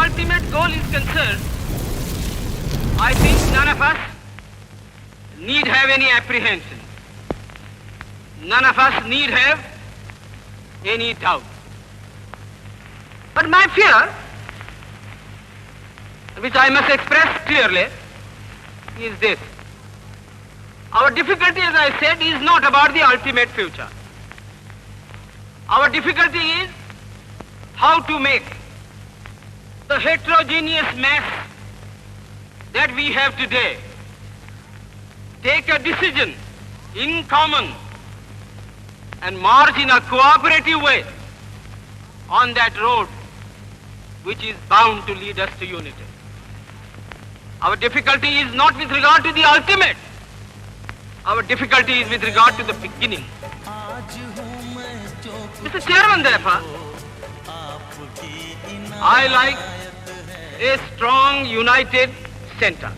ultimate goal is concerned, I think none of us need have any apprehension. None of us need have any doubt. But my fear, which I must express clearly, is this. Our difficulty, as I said, is not about the ultimate future. Our difficulty is how to make the heterogeneous mass that we have today take a decision in common and march in a cooperative way on that road which is bound to lead us to unity. Our difficulty is not with regard to the ultimate. Our difficulty is with regard to the beginning. Mr. Chairman, therefore, I like a strong, united center.